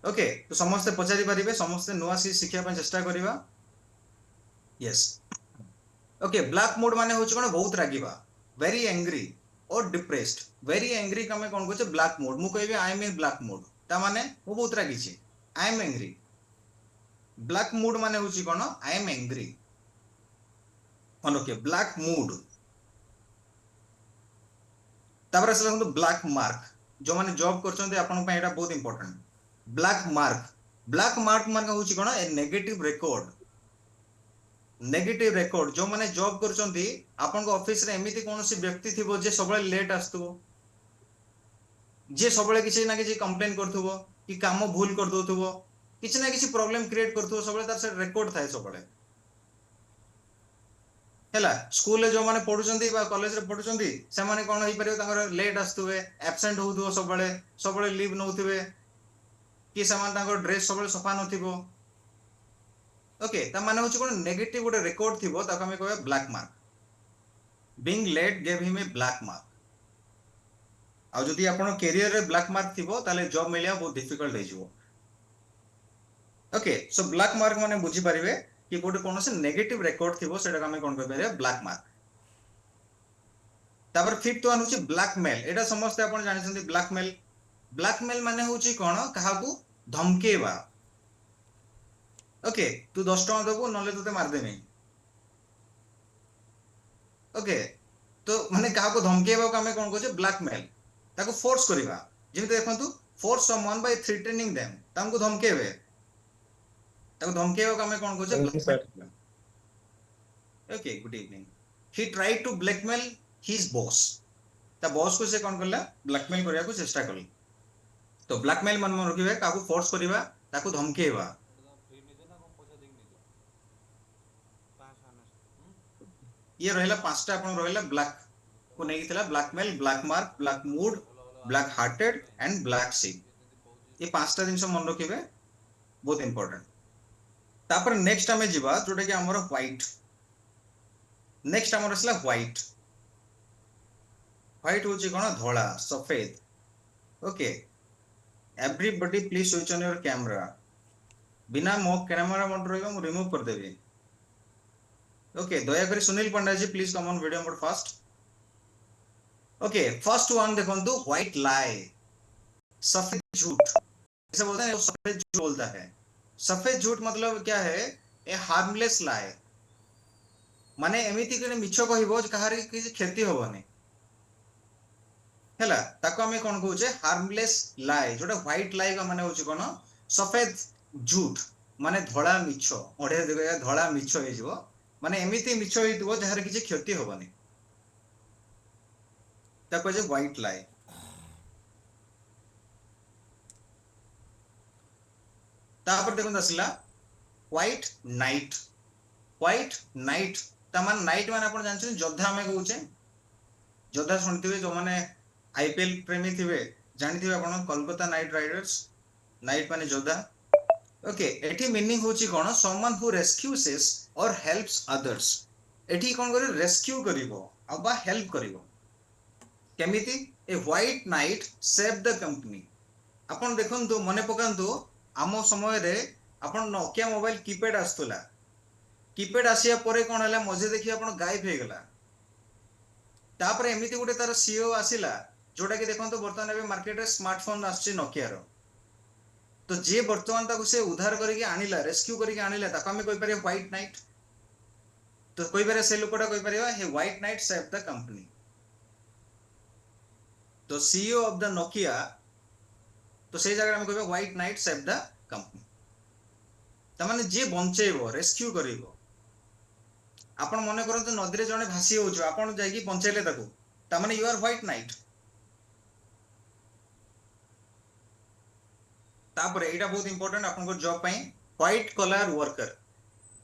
Okay तो समस्ते पचारि पारिबे समस्ते नुआ शिक्षा ପାଇଁ चेष्टा करिबा यस ओके ब्लैक मोड माने होची कोन बहुत रागिबा वेरी एंग्री और डिप्रेस्ड वेरी एंग्री कमे कोन कोचे ब्लैक मोड मु कहबे I am in black mood ता माने मु बहुत रागी छी I am angry black mood माने होची कोन I am angry okay black mood तापर असला कोन ब्लैक मार्क जो माने जॉब करछन्ते आपन पे एटा बहुत इंपोर्टेंट ब्लैक मार्क माने होची कोन ए नेगेटिव रेकॉर्ड जो माने जॉब करछन्ती आपन को ऑफिस रे एमिति कोनोसी व्यक्ति थिबो जे सबले लेट आस्तुबो जे सबले किछि ना किछि कंप्लेन करथुबो कि काम भूल कर दोथुबो किछि ना किछि प्रॉब्लम क्रिएट करथुबो सबले तार से रेकॉर्ड थाए सबले हैला स्कूल रे जो माने पढुचन्ती बा कॉलेज रे पढुचन्ती से माने कोन होई परियो तांगर लेट आस्तुबे एब्सेंट होथुबो सबले लीव नउथुबे कि समान तांगर ड्रेस सबले सफा नथिबो ओके ता माने होची कोन नेगेटिव गोटे रेकॉर्ड थिबो ताको हम कहबे black mark being late gave him a black mark आ जदि आपण कैरियर रे ब्लैक मार्क थिबो ताले जॉब मिलिया बहुत डिफिकल्ट हे जिवो ओके सो ब्लैक मार्क माने बुझी परिबे कि गोटे कोनोसे नेगेटिव रेकॉर्ड थिबो सेटा हम कोन कहबे ब्लैक मार्क तापर फिफ्थ वन होची ब्लैकमेल एटा समस्त आपण जानि छथि ब्लैकमेल माने होची कोन काहाकू धमकेबा ओके तू 10 टका देबो नले तते मार देबे ओके तो माने काहाकू धमकेबा को हम कोन कहछे ब्लैकमेल ताको फोर्स करिबा जेमिते देखंतु force someone by threatening them तामको धमकेबे ताको धमकेबा को हम कोन कहछे blackmail okay good evening he tried to blackmail his boss ता बॉस को से कोन करला ब्लैकमेल करिया को चेष्टा करली तो ब्लैकमेल मन मन रखिबे काको फोर्स करिबा ताको धमकेबा ये रहला पांचटा अपन रहला ब्लैक को नहीं थिला blackmail black mark black mood black hearted and black sea ये पांचटा जिंस मन रखिबे बहुत इंपोर्टेंट तापर नेक्स्ट हमें जिबा जोटा कि हमर व्हाइट नेक्स्ट हमर असला व्हाइट होची कोन धोला सफेद okay everybody please switch on your camera बिना मो कैमरा मोड रहबा मु रिमूव कर देबे ओके दया करी Sunil Panda ji please come on video mode fast okay first one देखंतु व्हाइट लाई सफेद झूठ ऐसे बोलते हैं सफेद झूठ बोलता है सफेद झूठ मतलब क्या है ए हार्मलेस लाई माने एमिति करे मिछो कहिबो कहारी कि क्षति होबनी हैला ताको हमें कोन कहूचे हार्मलेस लाई जोटा व्हाइट लाई का माने होची कोन सफेद झूठ माने धोला मिछो ओढे देबे धोला मिछो हे जिवो माने एमिति मिछो हेतुबो जहार किछि क्षति होबनी ताको जे व्हाइट लाई तापर देखो दसला व्हाइट नाइट तमान नाइट माने आपण जानछन योद्धा हमें कहूचे योद्धा सुनथिबे जो माने आईपीएल प्रेमी थिबे जानिथिबे आपण कोलकाता नाइट राइडर्स नाइट माने योद्धा ओके एठी मीनिंग होची कोन समवन हु रेस्क्यूसेस और हेल्प्स अदर्स एठी कोन करे रेस्क्यू करिवो अबा हेल्प करिवो केमिति a white knight save the company आपण देखंतु मने पकांतु आमो समय रे आपण नोकिया मोबाइल कीपैड आस्तुला कीपैड आसिया परे कोन हला मजे देखि आपण गायब हे गेला तापर एमिति गुटे तार सीईओ आसिला जोटा कि देखंतु वर्तमान एबे मार्केट रे स्मार्टफोन आछि नोकिया रो तो जे वर्तमान ताको से उद्धार करके आनिला रेस्क्यू करके आनिला ताको हमें कोइ पारे व्हाइट नाइट तो कोइ पारे से लोकटा कोइ पारे हे white knight save the company तो सीईओ ऑफ द नोकिया तो से जगह हम कहबे white knight save the company त माने जे बंचेबो रेस्क्यू करिवो आपण मने करंतु नदी रे जने भासी होजो आपण जाई की बंचेले ताको त माने यू आर व्हाइट नाइट तापर एटा बहुत इंपोर्टेंट आपन को जॉब पई व्हाइट कलर वर्कर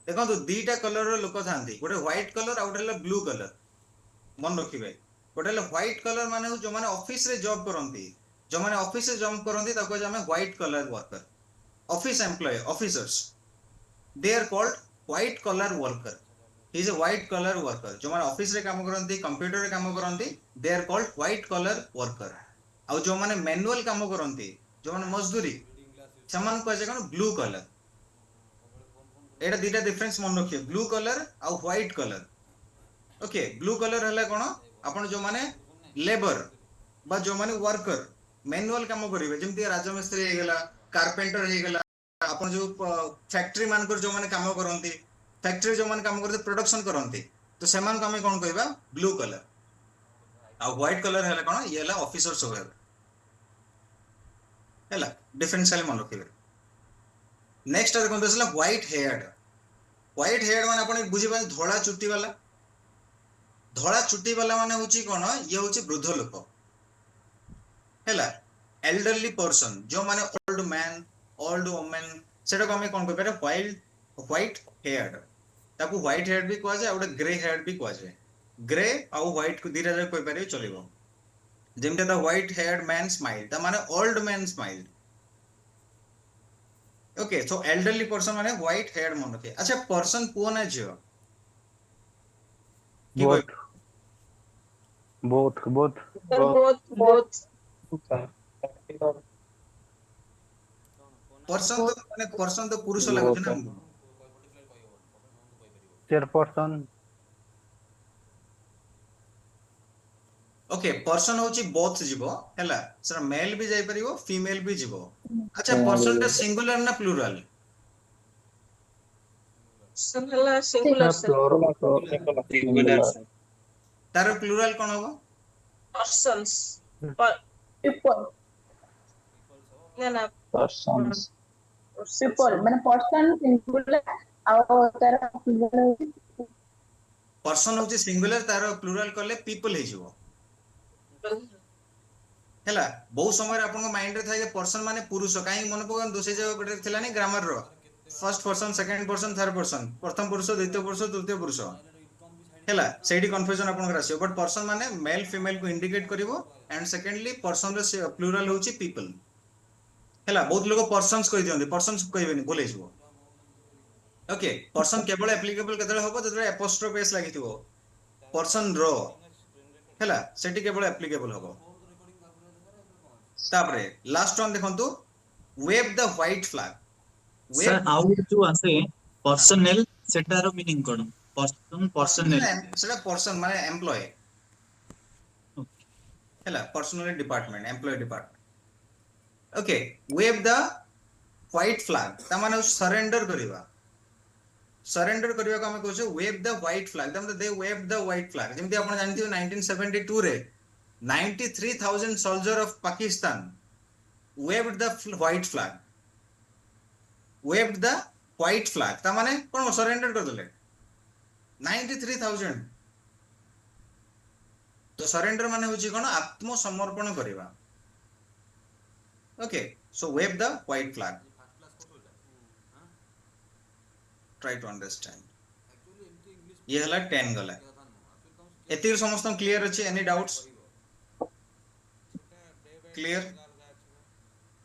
देखंतु दीटा कलर रो लोक थांती गोटे व्हाइट कलर आ गोटे ब्लू कलर मन रखिबे गोटे व्हाइट कलर माने जो माने ऑफिस रे जॉब करंती जो माने ऑफिस रे जॉब करंती ताको जे हमें white collar worker office employ officers they are called white collar worker he is a white collar worker जो माने ऑफिस रे काम करंती कंप्यूटर रे काम करंती they are called white collar worker आ जो माने मैनुअल काम करंती जो माने मजदूरी समान को कोन ब्लू कलर एटा दीटा डिफरेंस मन रखिए ब्लू कलर आ white collar okay blue collar हला कोन आपण जो माने लेबर बा जो माने वर्कर मैनुअल काम करिवे जेमति राजमिस्त्री हे गेला कारपेंटर हे गेला आपण जो फैक्ट्री मान कर जो माने काम करंती फैक्ट्री जो माने काम करते प्रोडक्शन करंती तो समान को हमें कोन कहबा ब्लू कलर आ व्हाइट कलर हला कोन ये हला ऑफिसर्स होवे हला डिफरेंस खाली मन रखिवे नेक्स्ट देखो तो व्हाइट हेयर्ड माने आपण बुझी पाए धोला चुट्टी वाला माने होची कोन ये होची वृद्ध लोक हैला एल्डरली पर्सन जो माने ओल्ड मैन ओल्ड वुमेन सेटा को हमें कोन कहबे व्हाइट हेयर्ड ताकू व्हाइट हेयर्ड भी कहवा जाय और ग्रे हेयर्ड भी कहवा जाय ग्रे आ व्हाइट को दीरा जाय कहि पारे चलिबो जेमते the white haired man smile ता माने old man smile okay so elderly person माने व्हाइट हेयर्ड मन रखे अच्छा पर्सन पुओ ना जियो की कोइ both पर्सन तो पुरुष लागुछ ना chairperson ओके पर्सन होची बोथ जीवो हैला सर मेल भी जाई परिबो फीमेल भी जीवो अच्छा पर्सन टा सिंगुलर ना प्लुरल सिंगुलर तार प्लुरल कोन होबो persons people ना persons people माने पर्सन सिंगुलर आ तार प्लुरल पर्सन होची सिंगुलर तार प्लुरल करले पीपल हे जीवो हैला बहु समय आपन माइंड रे थाए पर्सन माने पुरुष काई मन पकन दोसे जगह गोटे थिला नै ग्रामर रो first person second person third person प्रथम पुरुष द्वितीय पुरुष तृतीय पुरुष हैला सेडी कंफ्यूजन आपन कर आसीयो बट पर्सन माने मेल फीमेल को इंडिकेट करिवो एंड सेकंडली पर्सन रो प्लुरल होची पीपल हैला बहुत लोग पर्सन्स कहि दियंती पर्सन्स कहिबेनी भूले जिवो ओके पर्सन केवल एप्लीकेबल केतले होबो जतरे एपोस्ट्रोफ एस लागिथिवो पर्सन रो हैला सेटी केवल एप्लीकेबल होबो तापरे लास्ट वन देखंतु wave the white flag sir आउट जो आसे पर्सनल सेटार मीनिंग कोन पर्सनल सेटा पर्सन माने एम्प्लॉय हैला personal department employ department okay wave the white flag ता माने सरेंडर करिवा को हमें कहछे वेव द व्हाइट फ्लैग तम दे वेव द व्हाइट फ्लैग जेमति आपण जानथियो 1972 रे 93,000 soldier of Pakistan waved the white flag ता माने कोन सरेंडर कर देले 93,000 तो सरेंडर माने होची कोन आत्मसमर्पण करिवा okay so wave the white flag try to understand ये हला 10 गला एतिर समस्त क्लियर अछि any doubts clear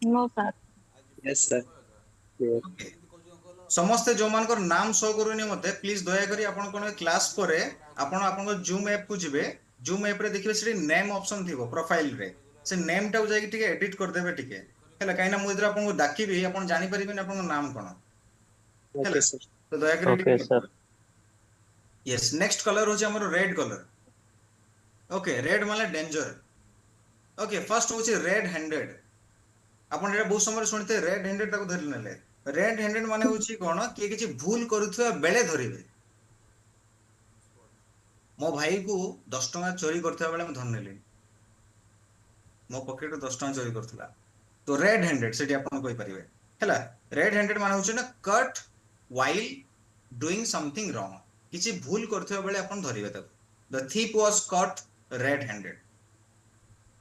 no sir yes sir okay समस्त जो मानकर नाम शो करूनी मते प्लीज दया करी आपण कोन क्लास परे आपण आपन जूम ऐप को जिवे जूम ऐप रे देखिबे सेठी नेम ऑप्शन थिबो प्रोफाइल रे से नेम टा जाई टिके एडिट कर देबे टिके हैला काइना मु इधर आपन को डाकिबी आपण जानि परिबेन आपन नाम कोन ओके सर तो दया करी Okay, sir. Yes next colour होची हमरो रेड कलर ओके रेड माने डेंजर ओके फर्स्ट होची रेड हैंडेड आपण एटा बहुत समय सुनिते रेड हैंडेड ताको धरि नेले रेड हैंडेड माने होची कोन कि किछि भूल करूथुवा बेले धरिबे मो भाई को 10 टका चोरी करथुवा बेले म धर नेली मो पॉकेट 10 टका चोरी करथुला तो रेड हैंडेड सेठी आपण कहि परिबे हैला रेड हैंडेड माने होची ना cut while doing something wrong किछि भूल करथुवा बेले आपण धरिबे ताको the thief was caught red handed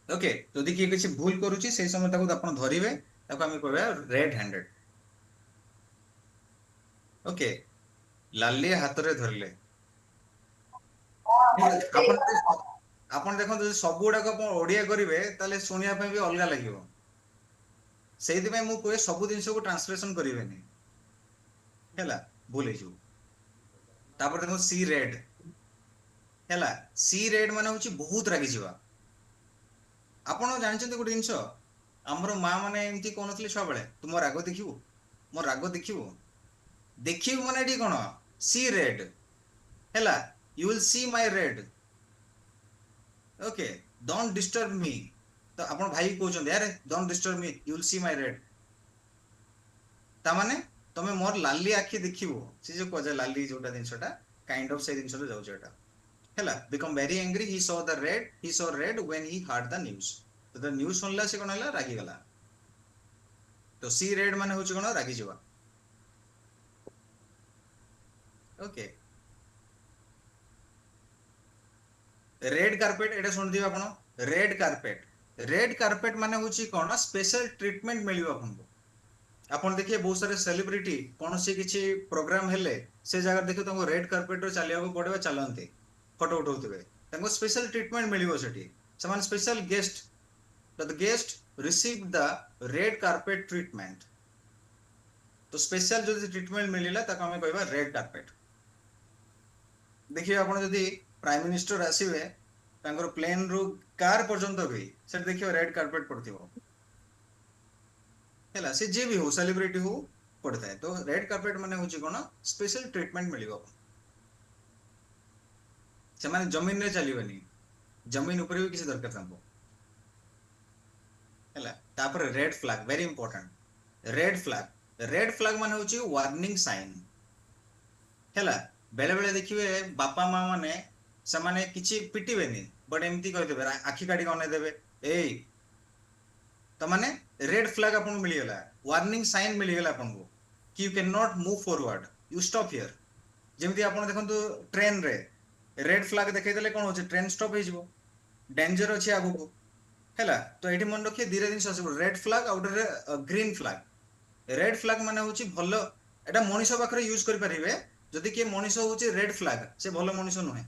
okay जदि कि किछि भूल करूची से समय ताको आपण धरिबे ताको हम कहबा रेड हैंडेड ओके लाली हाथ रे धरले आपण देखो जदि सब गुडा को आपण ओडिया करिवे ताले सुनिया पे भी अलगा लागिवो सेहि दिमे मु कोए सब दिन को ट्रांसलेशन करिवेनी हैला भूले जो तापर देखो सी रेड हैला सी रेड माने होची बहुत रागी जीवा आपण जानछन गोटे जिंस ଆମର ମା ମାନେ ଏମିତି କହୁନଥିଲେ ଛୁଆ ବେଳେ ତୁ ମୋ ରାଗ ଦେଖିବୁ, ମୋ ରାଗ ଦେଖିବୁ। ଦେଖିବୁ ମାନେ ଏଠି କଣ ସି ରେଡ୍ ହେଲା, you will see my red. Okay, don't disturb me. ତ ଆପଣ ଭାଇ କହୁଛନ୍ତି ଆରେ don't disturb me, you will see my red. ତାମାନେ ତମେ ମୋର ଲାଲି ଆଖି ଦେଖିବୁ, ସେ ଯୋଉ କୁହାଯାଏ ଲାଲି ଯୋଉଟା ଜିନିଷଟା କାଇଣ୍ଡ ଅଫ ସେଇ ଜିନିଷରେ ଯାଉଛି ଏଟା ହେଲା। Become very angry, he saw the red, he saw red when he heard the news। ତ ନ୍ୟୁଜ ଶୁଣିଲା ସେ କଣ ହେଲା ରାଗିଗଲା। ତ ସି ରେଡ୍ ମାନେ ହଉଛି କଣ ରାଗିଯିବା। ଓକେ, ରେଡ୍ କାର୍ପେଟ ଏଟା ଶୁଣିଥିବେ ଆପଣ। ରେଡ୍ କାର୍ପେଟ, ରେଡ୍ କାର୍ପେଟ ମାନେ ହଉଛି କଣ ସ୍ପେଶାଲ ଟ୍ରିଟମେଣ୍ଟ ମିଳିବ ଆପଣଙ୍କୁ। ଆପଣ ଦେଖିବେ ବହୁତ ସାରା ସେଲିବ୍ରିଟି କୌଣସି କିଛି ପ୍ରୋଗ୍ରାମ ହେଲେ ସେ ଜାଗାରେ ଦେଖିବେ ତାଙ୍କୁ ରେଡ୍ କାର୍ପେଟରେ ଚାଲିବାକୁ ପଡିବ, ଚାଲନ୍ତି ଫଟୋ ଉଠଉଥିବେ, ତାଙ୍କୁ ସ୍ପେଶାଲ ଟ୍ରିଟମେଣ୍ଟ ମିଳିବ ସେଠି। ସେମାନେ special guest, the guest received the red carpet treatment। तो स्पेशल जो ट्रिटमेंट मिलिला ताको हमें कहबा रेड कार्पेट। देखिए आपण जदि प्राइम मिनिस्टर आसीबे तांकर प्लेन रु कार पर्यंत भी सेट देखियो रेड कार्पेट पड़थिबो हैला, से जे भी हो सेलिब्रिटी हो पड़ता है। तो रेड कार्पेट माने होची कोन स्पेशल ट्रीटमेंट मिलिबो। से माने जमीन रे चलीबनी, जमीन ऊपर भी किसी दरकार तांको हैला। तापर red flag very important, red flag, red flag माने होची वार्निंग साइन हैला। बेले बेले देखिए बापा माँ माने समाने किछि पिटिबेनी बट एमती कह देबे, आखि काडी कने देबे एई, त माने रेड फ्लैग आपन मिली गेला, वार्निंग साइन मिली गेला आपन को कि you can not move forward, you stop here. जेमती आपन देखंतु ट्रेन रे रेड फ्लैग देखै देले कोन होची ट्रेन स्टॉप हे जिवो, डेंजर अछि आगु को हैला। तो एठी मन रखिए धीरे दिन ससिबो रेड फ्लैग आउट रे ग्रीन फ्लैग। रेड फ्लैग माने होची भलो, एटा मनीष पाखरे यूज करि परिबे जदि के मनीष होची रेड फ्लैग से भलो मनीष नुहे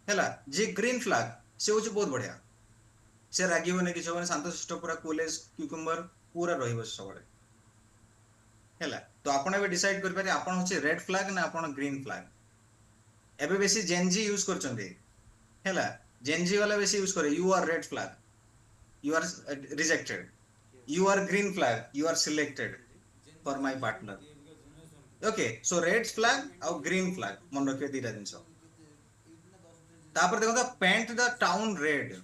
हैला। जे ग्रीन फ्लैग से होची बहुत बढ़िया, से रागिबने कि सबने शांत शिष्ट पूरा कूलेज क्यूकम्बर पूरा रहिबो सबले हैला। तो आपण एबे डिसाइड करि पारे आपण होची रेड फ्लैग ना आपण ग्रीन फ्लैग। एबे बेसी जेनजी यूज करचंदी हैला, जेनजी वाला बेसी यूज करे you are red flag, you are rejected, you are green flag, you are selected for my partner. Okay, so red flag और ग्रीन फ्लैग मन रखिए दीटा जिंस। तापर देखो तो पेंट द टाउन रेड,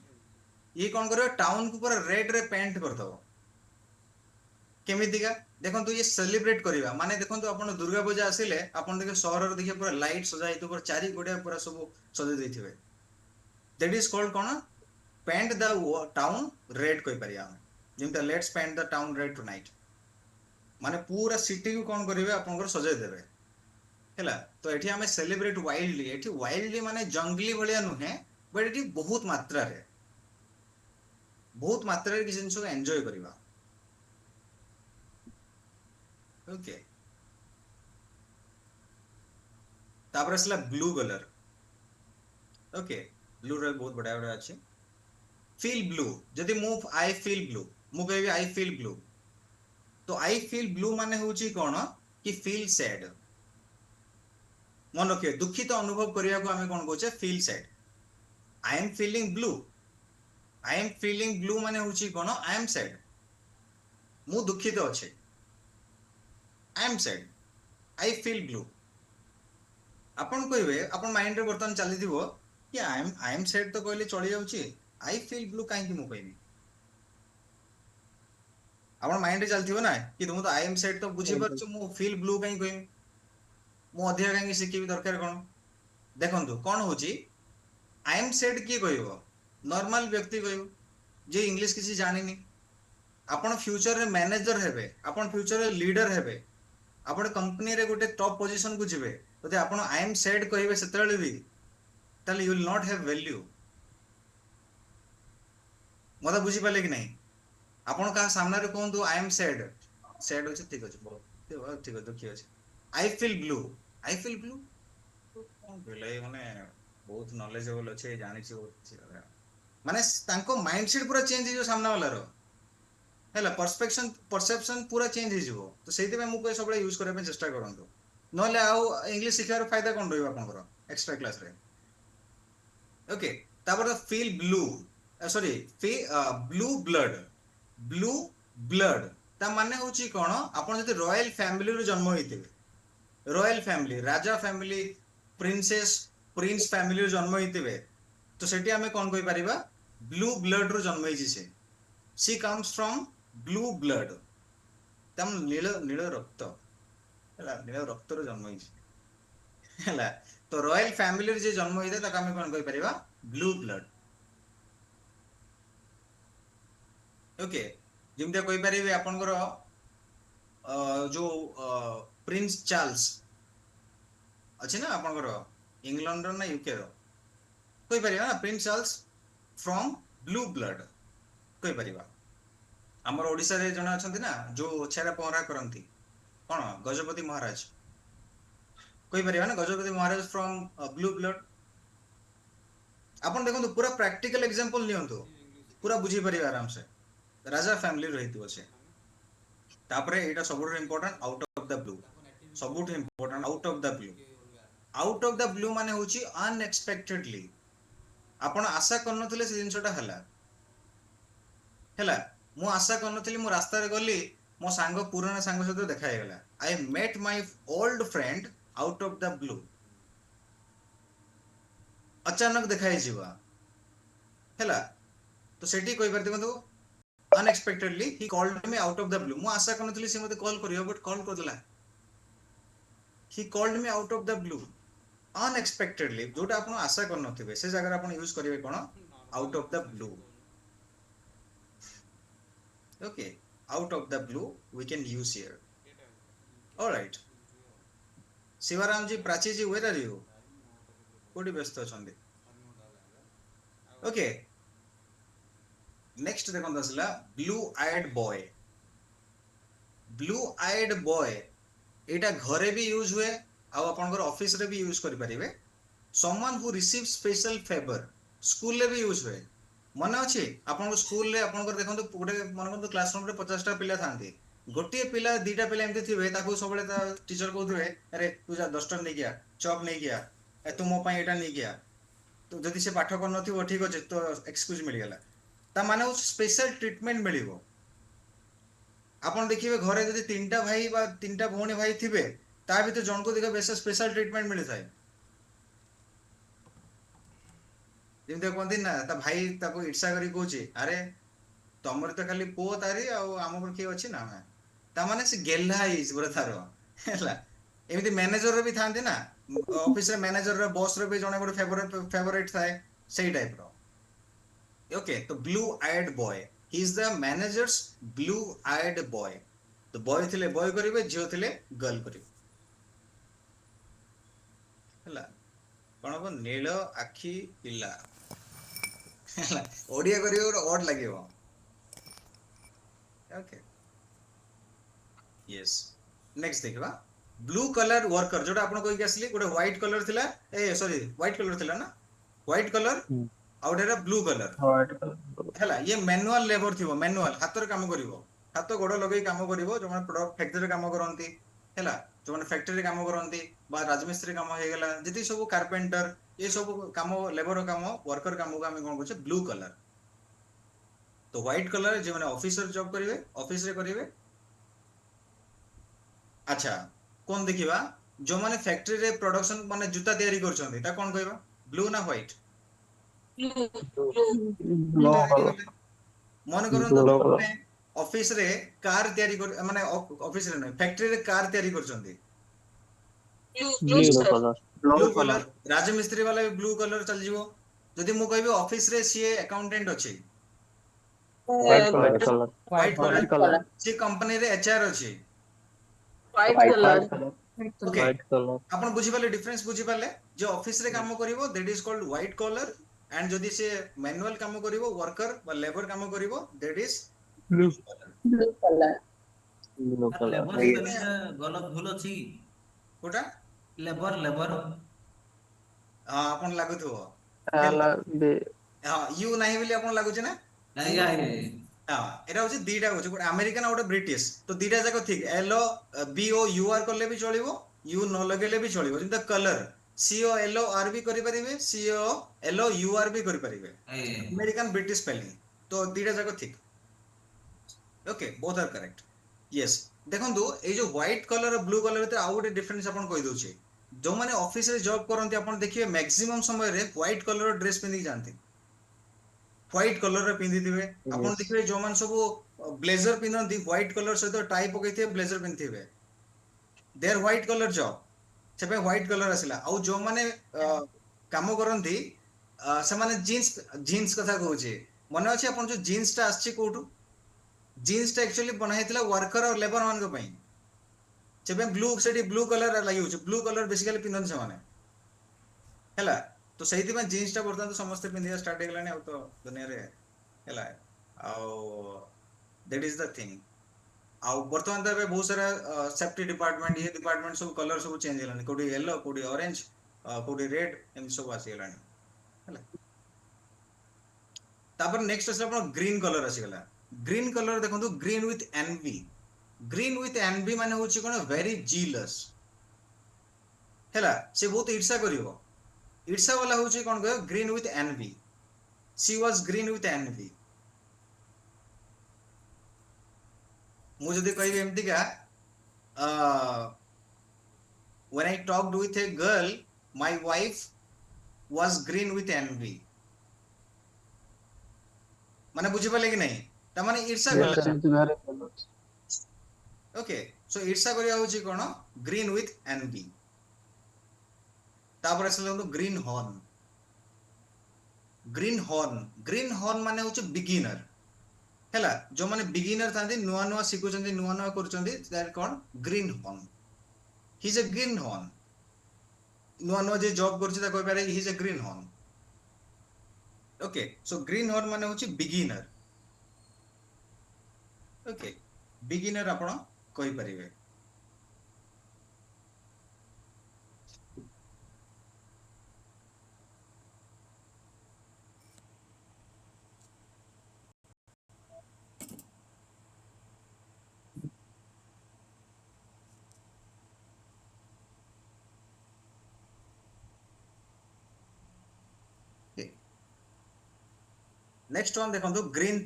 ये कौन करियो टाउन को पूरा रेड रे पेंट कर दो। केमितिका देखंतु ये सेलिब्रेट करिवा माने देखंतु आपण दुर्गा पूजा आसिले आपण देखिए शहर रे देखिए पूरा लाइट सजाई तो पूरा चारि गोटे पूरा सब सजाई देथिबे, दैट इज कॉल्ड कोन पेंट द टाउन रेड कहि परिया हम। जेमता let's paint the town red tonight माने पूरा सिटी को कौन करिवे आपनकर सजाई देबे हैला। तो एठी हमें सेलिब्रेट वाइल्डली, एठी वाइल्डली माने जंगली भलिया नुहे बट एठी बहुत मात्रा रे किसी जिंस को एंजॉय करिवा। ओके, तापर असला ब्लू कलर। ओके, ब्लू रे बहुत बड़ा बड़ा अछि। फील ब्लू, जदि मु आई फील ब्लू, मु कहबी आई फील ब्लू, तो आई फील ब्लू माने होची कोन कि फील सैड। मन रखिए दुखित अनुभव करिया को हमें कोन कहछे feel sad. I am feeling blue, I am feeling blue माने होची कोन आई एम सैड, मु दुखित अछि, I am sad, I feel blue. आपण कहबे आपण माइंड रे बर्तन चली दिबो कि आई एम सैड तो कहले चली जाउची, आई फील ब्लू काहे कि मु कहबी। आपण माइंड रे चलथिबो ना कि तुम तो आई एम सैड तो बुझी परछ, मु फील ब्लू काहे कहबी, मु अधिया काहे सिखिबी दरकार कोन। देखंतु कोन होची आई एम सैड की कहबो, नॉर्मल व्यक्ति कहबो जे इंग्लिश किसी जानिनी। आपण फ्यूचर रे मैनेजर हेबे, आपण फ्यूचर रे लीडर हेबे, आपण कंपनी रे गोटे टॉप पोजीशन को जिबे, जदि आपण आई एम सैड कहबे सेतले भी ताले you will not have value. मते बुझी पाले कि नहीं। आपण का सामने रे कहंतु आई एम सैड, सैड होची ठीक अछि बहुत ठीक अछि दुखी अछि, I feel blue, I feel blue कोन भेलै माने बहुत नॉलेजेबल अछि, जानि छी बहुत माने तांको माइंडसेट पूरा चेंज हो जो सामने वाला रो हैला, परसेप्शन पूरा चेंज हो जिवो। तो सेति में मु कोइ सबले यूज करे पे चेष्टा करंतु, नले आउ इंग्लिश सिखार फायदा कोन रहइबा आपनकर एक्स्ट्रा क्लास रे। ओके, तापर feel blue, sorry blue blood ता माने होची कोन आपण जति रॉयल फैमिली रो जन्म होइतिबे रॉयल फैमिली राजा फैमिली प्रिंस फैमिली रो जन्म होइतिबे तो सेठी हमें कोन कहि परिबा ब्लू ब्लड रो जन्म होइछि से she comes from blue blood तम नील रक्त हला नील रक्त रो जन्म होइछि हला तो रॉयल फैमिली रे जे जन्म होइते ताका हमें कोन कहि परिबा ब्लू ब्लड ओके जिमते कहि परिबे आपनकर जो प्रिंस चार्ल्स अछि ना आपनकर इंग्लैंड रो ना यूके रो कहि परिबा ना Prince Charles from blue blood कहि परिबा हमर ओडिसा रे जणा अछंती ना जो छेरा पहरा करंती कोन गजपति महाराज कहि परिबा ना Gajapati Maharaj from blue blood आपन देखंतु पूरा प्रैक्टिकल एग्जांपल नियंतु पूरा बुझी परिबा आराम से राजा फैमिली रहितो छे तापरे एटा सबुठ important out of the blue सबुठ important out of the blue माने होची अनएक्सपेक्टेडली आपण आशा करनथिले से जिंसटा हला मु आशा करनथिली मु रास्ता रे गली मो सांग पुराना सांग सहित देखा हेगला I met my old friend out of the blue अचानक देखा जीवा हला तो सेठी कोइ परते बंधु unexpectedly he called me out of the blue मु आशा करनथिली से मते कॉल करियो बट कॉल कर देला he called me out of the blue unexpectedly जोटा आपण आशा करनथिबे से जगह आपण यूज करिवे कोन out of the blue okay out of the blue we can use here all right Shivram ji Prachi ji where are you कोडी व्यस्त अछंदी ओके नेक्स्ट देखन दसला ब्लू आईड बॉय एटा घरे भी यूज हुए आ आपनकर ऑफिस रे भी यूज करि परिबे someone who receives special favor school ले भी यूज हुए मन अच्छे आपन स्कूल रे आपन देखंतु गोटे मन करंतु क्लासरूम रे 50 टा पिला थांती गोटे पिला दीटा पिला एमती थिबे ताको सबले ता टीचर कहउथबे अरे तू जा 10 टा नै गया चॉक नै गया ए तू मो पई एटा नै गया तो जदि से पाठ कर नथिबो ठीक अछि तो एक्सक्यूज मिल गेला ता माने स्पेशल ट्रीटमेंट मिलिबो आपन देखिबे घरे जदि 3टा भाई बा 3टा भौणी भाई थिबे ता भी तो जन को देखा बेस स्पेशल ट्रीटमेंट मिलि थाए जेमते कहती ना ता भाई ताको ईर्षा करी कहूची अरे तमर तो खाली पो तारी आम पर किए अच्छी ना ता माने से गेल्ला पूरा तार है एमती मैनेजर भी थांती ना ऑफिस रे मैनेजर रे बॉस रे भी जने गोटे फेवरेट थाए सेही टाइप रो ओके तो blue eyed boy he is the manager's blue eyed boy तो बॉय थिले बॉय करिवे जियो थिले गर्ल करिवे हला कोन को नील आखी पिला हला ओडिया करियो ऑड लागिवो ओके यस नेक्स्ट देखबा ब्लू कलर वर्कर जोटा आपण कोइ आसली गोटे व्हाइट कलर थिला ए सॉरी व्हाइट कलर थिला ना व्हाइट कलर आउटेरा ब्लू कलर हला ये मैनुअल लेबर थिवो मैनुअल हाथ रे काम करिवो हाथ गोड़ लगै काम करिवो जो माने प्रोडक्ट फैक्ट्री रे काम करंती हला जो माने फैक्ट्री रे काम करंती बा राजमिस्त्री काम हे गेला जति सब कारपेंटर ये सब काम लेबर काम वर्कर काम को हमें कोन कहछे ब्लू कलर तो व्हाइट कलर जे माने ऑफिसर जॉब करिवे ऑफिस रे करिवे अच्छा कोन देखिबा जो माने फैक्ट्री रे प्रोडक्शन माने जूता तयारी करछन्ती ता कोन कहबा ब्लू ना व्हाइट मन करन ऑफिस रे कार तयारी कर माने ऑफिस रे नै फैक्ट्री रे कार तयारी करछन्ती ब्लू कलर राजमिस्त्री वाला भी ब्लू कलर चल जीवो जदि मु कहबे ऑफिस रे सीए अकाउंटेंट अछि व्हाइट कलर सी कंपनी रे एचआर अछि व्हाइट कलर ओके आपण बुझी पाले डिफरेंस बुझी पाले जे ऑफिस रे काम करिवो that is called white collar and जदि से मैनुअल काम करिवो वर्कर बा लेबर काम करिवो that is blue collar labour गलत भूल अछि कोटा लेबर हां आपण लागुथो हां यू नाही बोली आपण लागुछ ना नाही हां एटा होची दीटा होची अमेरिकन और ब्रिटिश तो दीटा जाको ठीक L B O U R करले भी चलिबो यू न लगेले भी चलिबो जिंदा कलर COLOR भी करि परिबे COLOUR भी करि परिबे ଆଜ୍ଞା अमेरिकन ब्रिटिश स्पेलिंग तो दीटा जाको ठीक okay both are correct yes देखंतु ए जो व्हाइट कलर और ब्लू कलर भीतर आउ गोटे डिफरेंस अपन कहि दउछे जो माने ऑफिस रे जॉब करंती अपन देखिए मैक्सिमम समय रे व्हाइट कलर ड्रेस पिंदी जानती व्हाइट कलर रे पिंदी थिबे अपन देखिबे जो मान सब ब्लेजर पिनंती व्हाइट कलर सहित टाई पकैथिबे ब्लेजर पिनथिबे देयर व्हाइट कलर जॉब सेपे व्हाइट कलर आसिला आउ जो माने काम करंती से माने जीन्स कथा कहूचे मने अछि अपन जो जीन्स टा आछि कोठु जीन्स टा एक्चुअली बना हेतिला वर्कर और लेबर मान को पई सेपे ब्लू सेठी ब्लू कलर लागि होचे ब्लू कलर बेसिकली पिनन से माने हैला तो सही में जीन्स टा बर्तन तो समस्त पिंधिया स्टार्ट हेगलानी अब तो दुनिया रे हैला आउ दैट इज द थिंग आउ बर्तमान तो बहुत सारा सेफ्टी डिपार्टमेंट ये डिपार्टमेंट सब कलर सब चेंज हेलानी कोडी येलो कोडी ऑरेंज कोडी रेड एम सब आसी हेलानी हैला तापर नेक्स्ट असला अपन ग्रीन कलर आसी गला ग्रीन कलर देखंतु ग्रीन विथ एनवी माने होची कोन वेरी जीलस हैला से बहुत ईर्ष्या करिवो ईर्ष्या वाला होची कोन कह green with envy she was green with envy मु जदी कहबी एमती का when I talked with a girl my wife was green with envy माने बुझी पाले कि नहीं त माने ईर्ष्या करला ओके सो ईर्ष्या करिया होची कोन ग्रीन विथ एनवी तापर असले तो ग्रीन हॉर्न माने होची बिगिनर हैला जो माने बिगिनर थांती नुवा नुवा सिखुचंती नुवा नुवा करचंती दैट कोन greenhorn he is a greenhorn नुवा नुवा जे जॉब करची ता कोइ पारे he is a greenhorn okay so greenhorn माने होची बिगिनर ओके बिगिनर आपण कहि परिबे नेक्स्ट वन देखंतु ग्रीन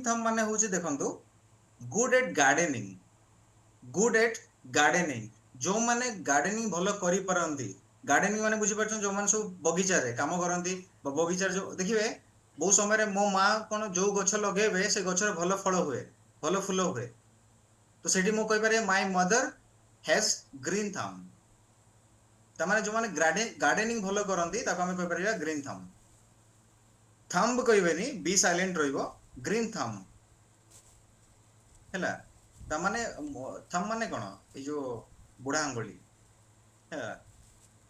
थंब माने होची देखंतु गुड एट गार्डनिंग जो माने गार्डनिंग भलो करि परंती गार्डनिंग माने बुझी परछन जो माने सब बगीचा रे काम करंती बगीचा जो देखिबे बहुत समय रे मो मां कोन जो गछ लगेबे से गछ रे भलो फल हुए भलो फूल हुए तो सेठी मो कहि पारे my mother has green thumb तमाने जो माने गार्डनिंग भलो करंती ताको हम कहि परिया ग्रीन थंब कहबेनी बी साइलेंट रहिबो ग्रीन थंब हैला तमाने थंब माने कोन ए जो बुढ़ा अंगुली है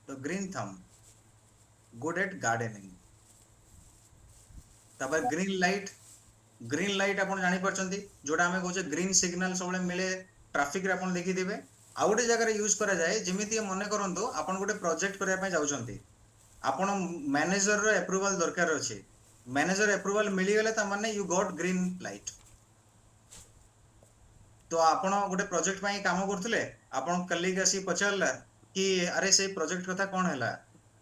तो green thumb good at gardening तापर ग्रीन लाइट आपण जानि परचंती जोटा हमें कहउछे ग्रीन सिग्नल सबले मिले ट्रैफिक रे आपण देखि दिबे आ गोटे जगह रे यूज करा जाए जेमिति मने करंतु आपण गोटे प्रोजेक्ट करिया पय जाउछंती आपण मैनेजर रो अप्रूवल दरकार अछि मैनेजर अप्रूवल मिली गेले त माने यू गॉट ग्रीन लाइट तो आपण गोटे प्रोजेक्ट पय काम करथले आपण कलीग आसी पचारला कि अरे से प्रोजेक्ट कथा कोन हैला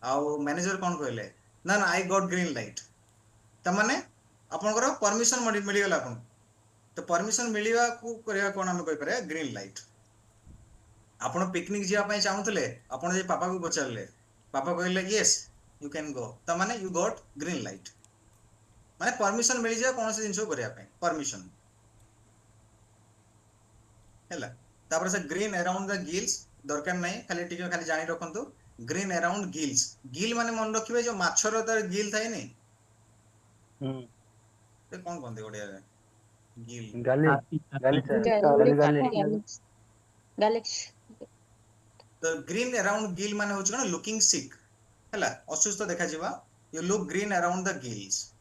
आ मैनेजर कोन कहले ना ना आई गॉट ग्रीन लाइट त माने आपनकर परमिशन मिली गेला आपण तो परमिशन मिलिवा को करिया कोन हम कहि पारे ग्रीन लाइट आपण पिकनिक जिया पय चाहुतले आपण जे पापा को पचारले पापा कहले यस यू कैन गो त माने यू गॉट ग्रीन लाइट माने परमिशन मिली जा कोन से जिंसो करिया पय परमिशन हैला तापर से ग्रीन अराउंड द गिल्स दरकार नै खाली टिके खाली जानि रखंतु ग्रीन अराउंड गिल्स गिल माने मन रखिबे जो माछर त गिल थाय नै ते कोन कोन दे ओडिया गिल Galaxy. तो ग्रीन अराउंड गिल माने होछ ना लुकिंग सिक हैला असुस्थ देखा जिबा you look green around the gills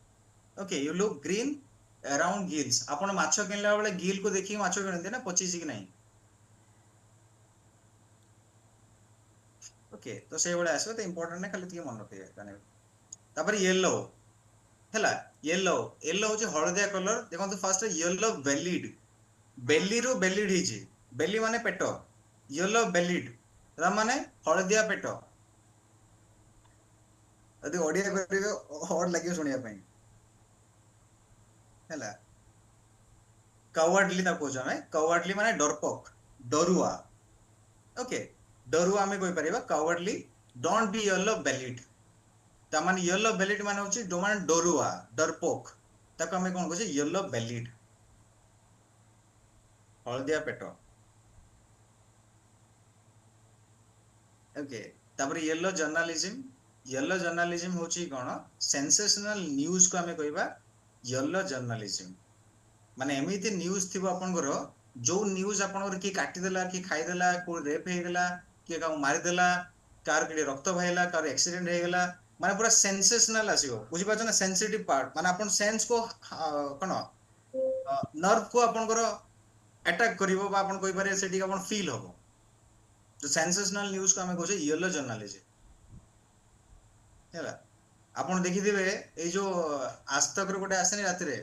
okay you look green around gills आपण माछो किनला बेले गिल को देखि माछो किनते ना पचीसी कि नहीं ओके तो से बेले आसो तो इंपोर्टेंट है खाली तिके मन रखिए जाने तापर येलो हैला येलो होछ हळदिया कलर देखो तो फर्स्ट येलो बेली रो बेलीड हिची बेली माने पेटो येलो बेलिड माने हळदिया पेट यदि ओडिया करिवे हड लागियो सुनिया पई हैला कावर्डली ता कोजो है कावर्डली माने डरपोक डरुआ ओके डरुआ हमें कोइ परिबा cowardly don't be yellow bellied ता माने येलो बेलिड माने होची जो माने डरुआ डरपोक ताको हमें कोन कहै येलो बेलिड हळदिया पेट ओके तापर येलो जर्नलिज्म होची कोन सेंसेशनल न्यूज को हमें कहबा येलो जर्नलिज्म माने एमिति न्यूज थिबो आपनकर जो न्यूज आपनकर की काटी देला की खाई देला को रेप हे गेला की का मारि देला कार के रक्त बहेला कार एक्सीडेंट हे गेला माने पूरा सेंसेशनल आसीबो बुझि पाछ ना सेंसिटिव पार्ट माने आपन सेंस को कोन नर्व को आपनकर अटैक करिवो बा आपन कोइ पारे सेठी आपन फील होबो जो सेंसेशनल न्यूज को हमें कहै येलो जर्नलिज्म हैला आपन देखि दिबे ए जो आज तक रो गोटे आसेनी रात रे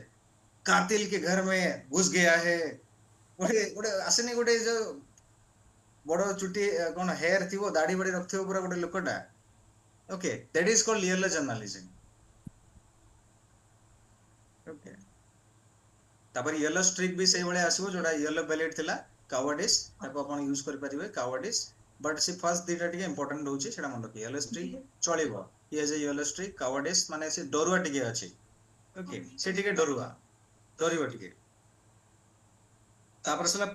कातिल के घर में घुस गया है गोटे गोटे आसेनी गोटे जो बड़ चुटी कोन हेयर थिबो दाढ़ी बड़ी रखथिबो पूरा गोटे लोकटा okay that is called yellow journalism okay तापर येलो स्ट्रिक भी सही बळे आसीबो जोडा येलो बेलेट थिला कावर्डिस ताको अपन यूज करि परिबे कावर्डिस बट से फर्स्ट दिटा टिके इंपोर्टेंट होची सेटा मन रखि येलो स्ट्रिक चलिबो ये जे येलो स्ट्रिक कावर्डिस माने से डरुआ टिके अछि ओके से टिके डरुआ डरिबो टिके तापर सला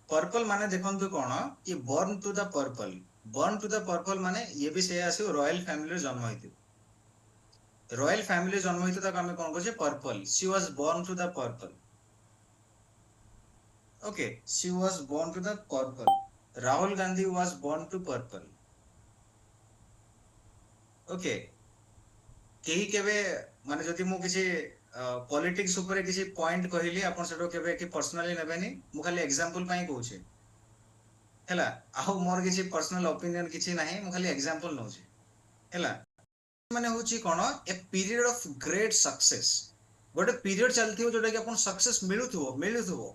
पर्पल माने देखंतु कोन ये बॉर्न टू द पर्पल माने ये भी से आसीबो रॉयल फैमिली रे जन्म होइति रॉयल फैमिली जन्म होइति ताको हमें कोन कहै purple she was born to the purple okay she was born to the purple Rahul Gandhi was born to purple okay केही केबे माने जति मु किछि पॉलिटिक्स ऊपर किछि पॉइंट कहिली अपन सेटो केबे कि पर्सनली नेबेनी मु खाली एग्जांपल पई कहूछि हैला आहो मोर किछि पर्सनल ओपिनियन किछि नाही मु खाली एग्जांपल नउछि हैला माने होछि कोन a period of great success गोटे पीरियड चलथिबो जोटा कि अपन सक्सेस मिलुथबो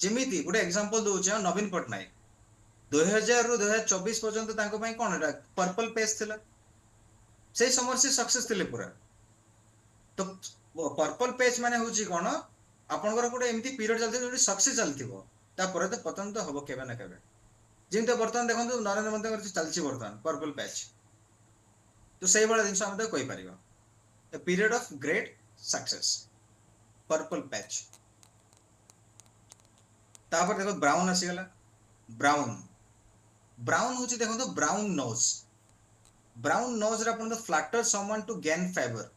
जेमिति गोटे एग्जांपल दोउछि नवीन पटनायक 2000 रु 2024 पर्यंत तांको पई कोन एटा पर्पल पेज थिला से समय से सक्सेस थिले पूरा तो पर्पल पेज माने होछि कोन आपनकर गोटे एमती पीरियड चलथि जोटी सक्सेस चलथिबो ता परे तो पतन तो हबो केबे ना केबे जेंते वर्तमान देखंतु नरेंद्र मोदी कर चलछि वर्तमान पर्पल पेज तो सही वाला दिन हम तो कोई परिबा the period of great success purple patch तापर देखो ब्राउन आसी गला ब्राउन होची देखो तो ब्राउन नोज रे अपन तो flatter someone to gain favour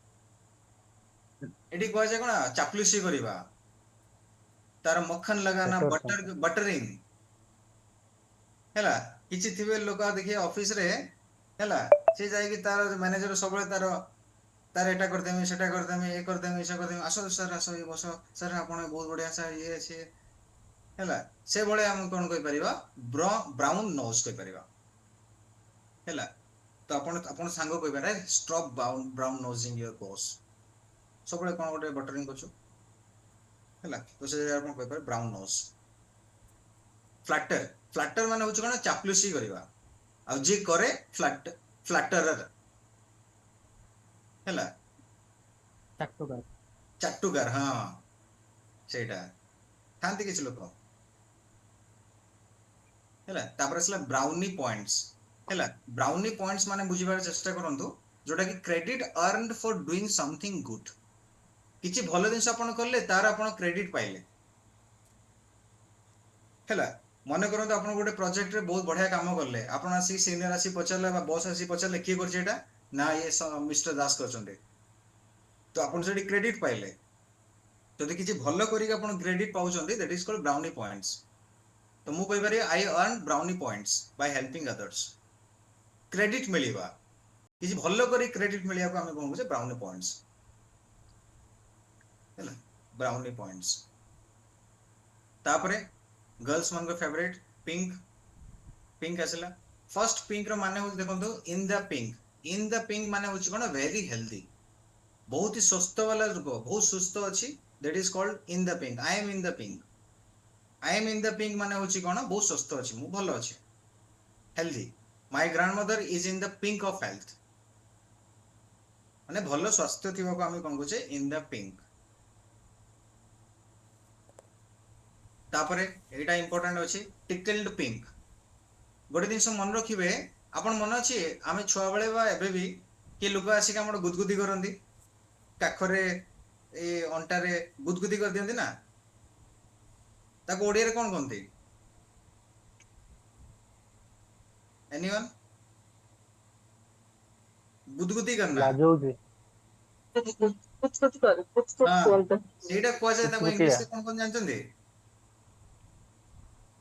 एडी कोइ जे कोना चापलुसी करिबा तार मक्खन लगाना बटरिंग हैला किछि थिबे लोक देखिए ऑफिस रे हैला से जाय कि तार मैनेजर सबले तार एटा कर देमी सेटा कर देमी ए कर देमी से कर देमी आसो सर आसो ये बसो सर आपण बहुत बढ़िया सर ये छे हैला से बळे हम कोन कहि परिबा ब्राउन नोज कहि परिबा हैला तो आपण सांग कहि पारे स्टॉप ब्राउन नोजिंग योर बॉस सबले कोन गोटे बटरिंग करछु हैला तो से आपण कहि पारे ब्राउन नोज फ्लैटर माने होछ कोन चापलुसी करिबा आ जे करे फ्लैटरर हैला चट्टुगार हां सेटा थांती किछ लोक हैला तापर असला ब्राउनी पॉइंट्स माने बुझिबार चेष्टा करंतु जोटा कि credit earned for doing something good किछि भलो दिन अपन करले तार अपन क्रेडिट पाइले हैला मने करंतु अपन गोटे प्रोजेक्ट रे बहुत बढ़िया काम करले अपन आसी सीनियर आसी पचले बा बॉस आसी पचले की करछ एटा ना ये मिस्टर दास करछन्ते तो अपन सेडी क्रेडिट पाइले जदि किछि भलो करी अपन क्रेडिट पाउछन्ते that is called brownie points तो मु कहि पारे I earn brownie points by helping others credit मिलिबा किछि भलो करी क्रेडिट मिलिया को हम कोन कहै ब्राउनी पॉइंट्स हैला ब्राउनी पॉइंट्स तापरे गर्ल्स मन को फेवरेट पिंक आसला फर्स्ट पिंक रो माने हो देखंतु इन द पिंक माने होछि कोन वेरी हेल्दी बहुत ही स्वस्थ वाला रूप बहुत सुस्थ अछि that is called in the pink I am in the pink I am in the pink माने होची कोन बहुत स्वस्थ अछि मु भलो अछि healthy my grandmother is in the pink of health माने भलो स्वास्थ्य थिबा को हम कोन कहूचे इन द पिंक तापरे एटा इंपोर्टेंट अछि टिकल्ड पिंक गोटे दिन मन रखिबे आपण मन अछि आमे छुआ बेले बा एबे भी कि लोक आसी के हमर गुदगुदी करंदी काखरे ए अंटारे गुदगुदी कर दियंदी ना ताको ओडिया रे कोन कोनती एनीवन गुदगुदी करना लाजौजी कुछ हाँ बोलते ସେଇଟା କୁହାଯାଏ ତାକୁ କୁଚକୁଚିଆ ଇଂଲିଶ ରେ କଣ କଣ ଜାଣିଛନ୍ତି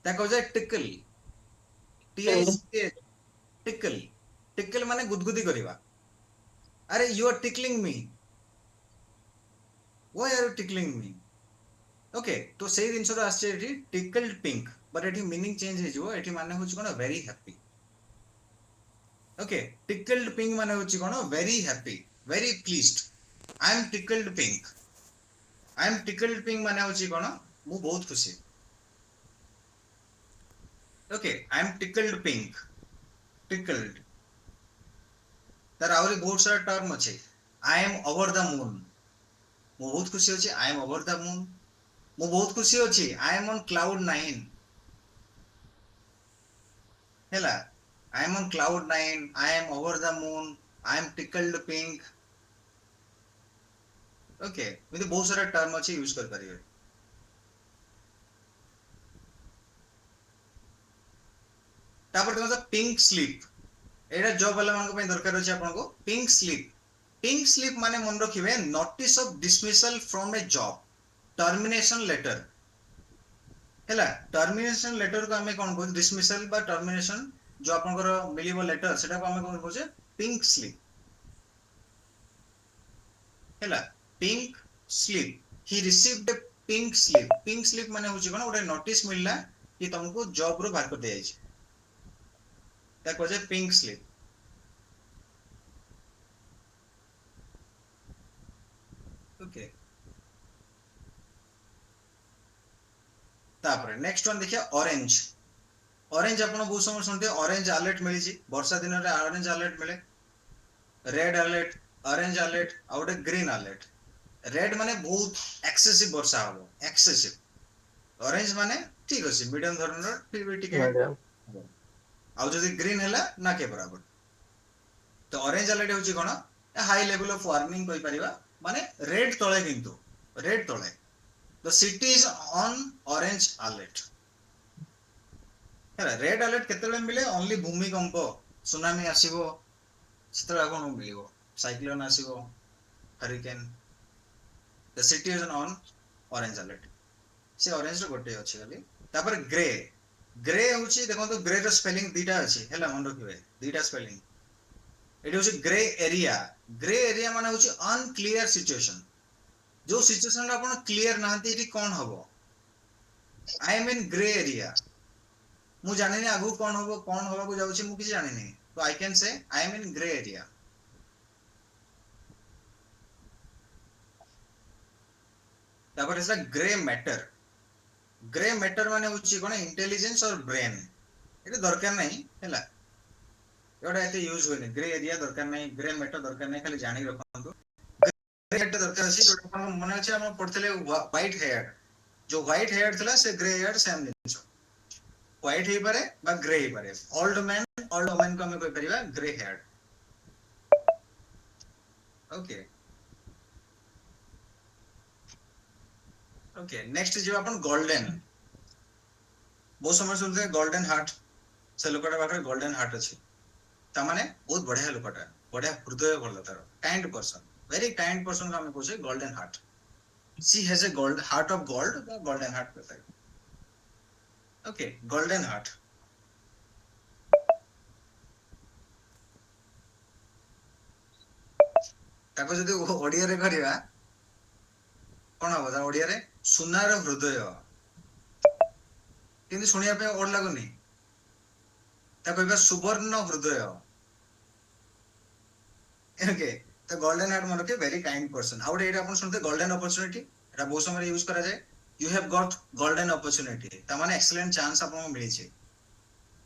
ତାକୁ କୁହାଯାଏ ଟିକଲ TICL ଟିକଲ ଟିକଲ ମାନେ ଗୁଦଗୁଦି କରିବା ଆରେ you are tickling me why are you tickling me okay तो ସେଇ ଜିନିଷ ଟା ଆସିଛି ଏଠି tickled pink but ଏଠି ମିନିଂ ଚେଞ୍ଜ ହେଇଯିବ ଏଠି ମାନେ ହଉଛି କଣ very happy okay tickled pink ମାନେ ହଉଛି କଣ very happy very pleased I am tickled pink I am tickled pink ମାନେ ହଉଛି କଣ ମୁଁ ବହୁତ ଖୁସି okay I am tickled pink tickled ତାର ଆହୁରି ବହୁତ ସାରା ଟର୍ମ ଅଛି I am over the moon ମୁଁ ବହୁତ ଖୁସି ଅଛି I am over the moon ମୁଁ ବହୁତ ଖୁସି ଅଛି I am on cloud 9 ହେଲା I am on cloud 9 I am over the moon I am tickled pink okay ଏମିତି ବହୁତ ସାରା ଟର୍ମ ଅଛି ୟୁଜ କରିପାରିବେ ତାପରେ ଦେଖନ୍ତୁ ପିଙ୍କ ସ୍ଲିପ ଏଇଟା ଜବ ବାଲା ମାନଙ୍କ ପାଇଁ ଦରକାର ଅଛି ଆପଣଙ୍କୁ ପିଙ୍କ ସ୍ଲିପ ମାନେ ମନେ ରଖିବେ notice of dismissal from a job termination letter ହେଲା ଟର୍ମିନେସନ ଲେଟର କୁ ଆମେ କଣ କହୁଛୁ ଡିସମିସal ବା ଟର୍ମିନେସନ जो आपनकर मिलिबो लेटर सेटा को हम कोन कहूचे पिंक स्लिप हैला pink slip he received A pink slip माने होची कोन ओटे नोटिस मिलला कि तुमको जॉब रो बाहर कर दिया जाय ता कहजे पिंक स्लिप ओके तापर नेक्स्ट वन देखिए ऑरेंज ऑरेंज आपण बहुत समय सुनते ऑरेंज अलर्ट मिली छी वर्षा दिन रे ऑरेंज अलर्ट मिले red alert orange alert out green alert red माने बहुत एक्सेसिव वर्षा हो एक्सेसिव ऑरेंज माने ठीक अछि मीडियम धरणर फिर भी ठीक है ମ୍ୟାଡାମ आउ जदि ग्रीन हैला ना के बराबर तो ऑरेंज अलर्ट होची कोन हाई लेवल ऑफ वार्निंग कहि परिबा माने रेड तळे किंतु रेड तळे the city is on orange alert हैला रेड अलर्ट केतेले मिले ओनली भूमिकंप सुनामी आसीबो सेतला कोन मिलिबो साइक्लोन आसीबो hurricane the city is on orange alert से ऑरेंज रो गोटे अछि खाली तापर ग्रे ग्रे होची देखो तो ग्रे रो स्पेलिंग दीटा अछि हैला मन रखिबे दीटा स्पेलिंग एटी होची ग्रे एरिया माने होची अनक्लियर सिचुएशन जो सिचुएशन आपण क्लियर नाहंती एटी कोन हबो आई एम इन ग्रे एरिया मु जानिनी आगु कोन हबो कोन होबा को जाउची मु किछ जानिनी तो I can say I am in grey area तापर इज ग्रे मैटर माने होची कोन इंटेलिजेंस और ब्रेन एटा दरकार नहीं हैला एटा एते यूज होनी ग्रे एरिया दरकार नहीं ग्रे मैटर दरकार नहीं खाली जानि रखंतु ग्रे मैटर दरकार अछि जो अपन मन अछि हम पढतले व्हाइट हेयर जो व्हाइट हेयर थला से grey here same jeans white हे पारे बा ग्रे हे पारे ओल्ड मैन ओल्ड वुमन को हम कोइ परिबा grey hair okay okay next जो अपन गोल्डन बहुत समय सुनते गोल्डन हार्ट से लोकटा बाकरे गोल्डन हार्ट अछि ता माने बहुत बढ़िया लोकटा बढ़िया हृदय भलो तार kind person very kind person का हम कहै golden heart she has a gold heart of gold golden heart कहता है ओके गोल्डन हार्ट ताको जदि ओडिया रे करिवा कोन हबो ओडिया रे सुनार हृदय किंतु सुनिया पे ओड लागुनी ता कहबा सुवर्ण हृदय ओके तो गोल्डन हार्ट मन के वेरी काइंड पर्सन आउट एटा अपन सुनते गोल्डन अपॉर्चुनिटी एटा बहुत समय यूज करा जाए you have got golden opportunity ता माने excellent chance आपको मिली छे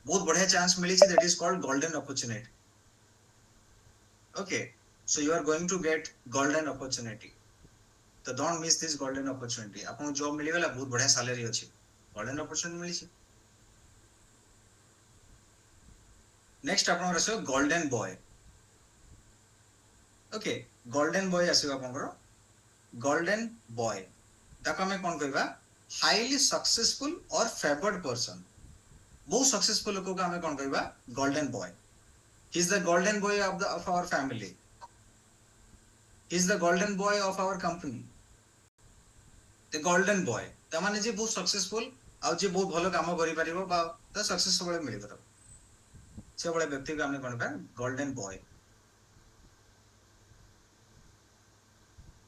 बहुत बढ़िया chance मिली छे that is called golden opportunity okay so you are going to get golden opportunity तो don't miss this golden opportunity आपको job मिली गला बहुत बढ़िया salary अछि golden opportunity मिली छे next आपन रसो golden boy okay golden boy आसीबा आपनकर golden boy ताको हमें कोन कहबा highly successful or favored person बहुत successful लोगों का हमें कोन कहबा golden boy he is the golden boy of our family he is the golden boy of our company the golden boy ता माने जे बहुत successful आ जे बहुत भलो काम करि परिबो बा ता सक्सेस बळे मिलि परबो से बळे व्यक्ति को हमें कोन कहबा golden boy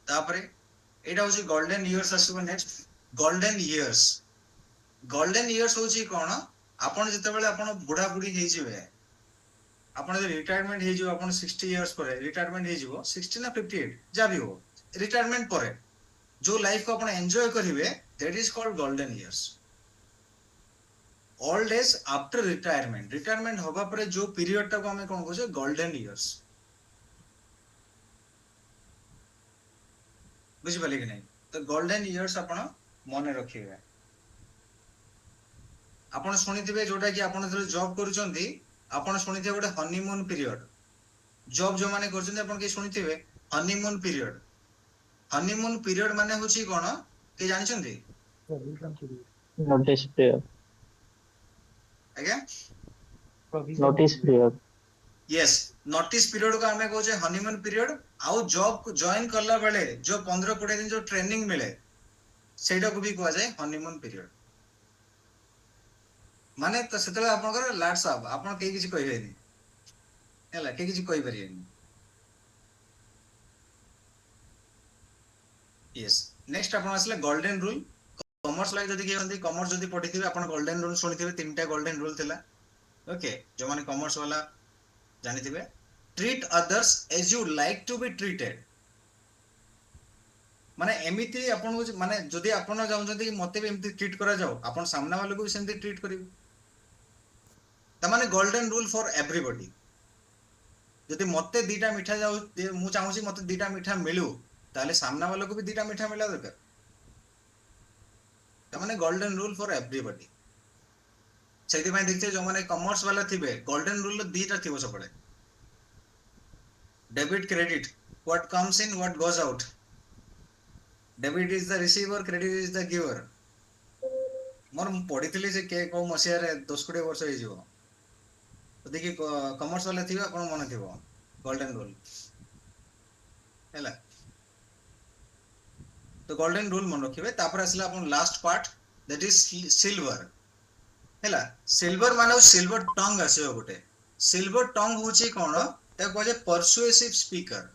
तापरे एटा होची गोल्डन इयर्स आसीबो नेक्स्ट गोल्डन इयर्स होची कोन आपण जते बेले आपण बुढा बुढी हेइ जिवे आपण जे रिटायरमेंट हेइ जिवो आपण 60 इयर्स परे रिटायरमेंट हेइ जिवो 60 ना 58 जा भी हो रिटायरमेंट परे जो लाइफ को आपण एन्जॉय करिवे that is called golden years old age after retirement होबा परे जो पीरियड ता को हमें कोन कहछे गोल्डन इयर्स बुझि पाले कि नहीं तो गोल्डन इयर्स आपण मने रखिबे आपण सुनिथिबे जोटा कि आपण जब जॉब करूचंती आपण सुनिथिबे गोटे हनीमून पीरियड जॉब जो माने करचंती आपण के सुनिथिबे हनीमून पीरियड माने होची कोन के जानिचंती notice period, आज्ञा notice period, yes notice period को हमें कहछे हनीमून पीरियड आउ जॉब को जॉइन करला बेले जो 15-20 दिन जो ट्रेनिंग मिले सेटा को भी कहआ जाय हनीमून पीरियड माने तो सेतले आपनकर लाट्स अप आपन के किछि कहिबेनी हैला के किछि कहि परियेनी यस नेक्स्ट आपन आसले गोल्डन रूल कॉमर्स लाइक जदी केहंती कॉमर्स जदी पढिथिबे आपन गोल्डन रूल सुनिथिबे तीनटा गोल्डन रूल थिला ओके जो माने कॉमर्स वाला जानिथिबे treat others as you like to be treated माने एमिति आपन माने जदी आपन जाउछंती कि मते भी एमिति ट्रीट करा जाओ आपन सामना वाले को भी सेमति ट्रीट करिवे त माने गोल्डन रूल फॉर एवरीबॉडी जदी मते दीटा मिठा जाउ मु चाहूची मते दीटा मिठा मिलू ताले सामना वाले को भी दीटा मिठा मिला दरकार त माने गोल्डन रूल फॉर एवरीबॉडी सेति में देखते जो माने कॉमर्स वाला थिबे गोल्डन रूल दीटा थिबो सबले debit credit what comes in what goes out debit is the receiver credit is the giver मोर पढितली जे के को मसिया रे 10-20 वर्ष हे जिवो तो देखि कॉमर्स वाला थिबा कोन मन थिबो गोल्डन रूल हैला तो गोल्डन रूल मन रखिबे तापर असला अपन last part that is silver हैला सिल्वर माने सिल्वर टंग आसे गोटे सिल्वर टंग होची कोन ता कहजे परसुएसिव स्पीकर